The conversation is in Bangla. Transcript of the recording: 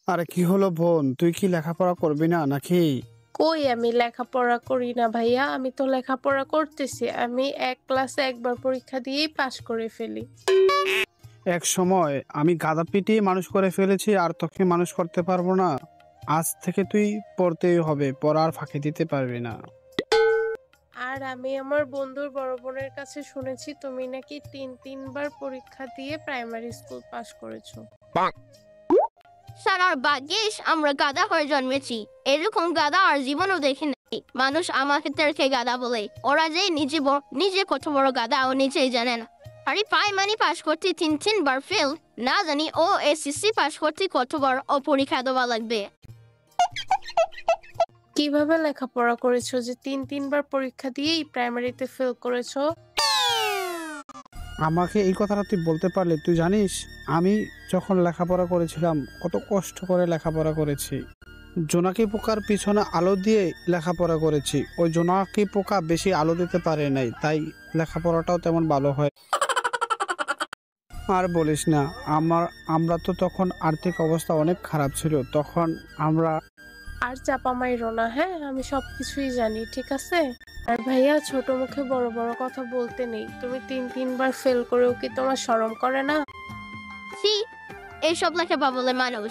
আরে কি হলো বোন, তুই কি লেখাপড়া করবি না নাকি? কই আমি লেখাপড়া করি না ভাইয়া, আমি তো লেখাপড়া করতেছি। আমি এক ক্লাসে একবার পরীক্ষা দিয়েই পাশ করে ফেলি। এক সময় আমি গাদা পিটিয়ে মানুষ করে ফেলেছি, আর তোকে মানুষ করতে পারবো না। আজ থেকে তুই পড়তেই হবে, পড়ার ফাঁকি দিতে পারবি না। আর আমি আমার বন্ধুর বড় বোনের কাছে শুনেছি তুমি নাকি তিনবার পরীক্ষা দিয়ে প্রাইমারি স্কুল পাশ করেছো। সারার ভাগ্যিস আমরা গাধা হয়ে জন্মেছি। এরকম গাধা আর জীবনও দেখি নাই। মানুষ আমাকে তেরকে গাধা বলে। ওরা যে নিজে কত বড় গাধা ও নিজেই জানে না। আরে প্রাইমারি পাশ করতে তিনবার ফেল, না জানি ও এসএসসি পাশ করতে কতবার ও পরীক্ষা দেওয়া লাগবে। কিভাবে লেখাপড়া করেছো যে তিনবার পরীক্ষা দিয়েই প্রাইমারিতে ফেল করেছো? আমাকে এই কথাটা তুই বলতে পারলি? তুই জানিস আমি যখন লেখাপড়া করেছিলাম কত কষ্ট করে লেখাপড়া করেছি। জোনাকি পোকার পিছনে আলো দিয়ে লেখাপড়া করেছি। ওই জোনাকি পোকা বেশি আলো দিতে পারে নাই, তাই লেখাপড়াটাও তেমন ভালো হয়। আর বলিস না, আমরা তো তখন আর্থিক অবস্থা অনেক খারাপ ছিল। তখন আমরা আর চাপা মাইরো না, হ্যাঁ? আমি সবকিছুই জানি, ঠিক আছে? আর ভাইয়া, ছোট মুখে বড় বড় কথা বলতে নেই। তুমি তিনবার ফেল করেও কি তোমার শরম করে না? সি, এইসব লেখা বলে মানুষ।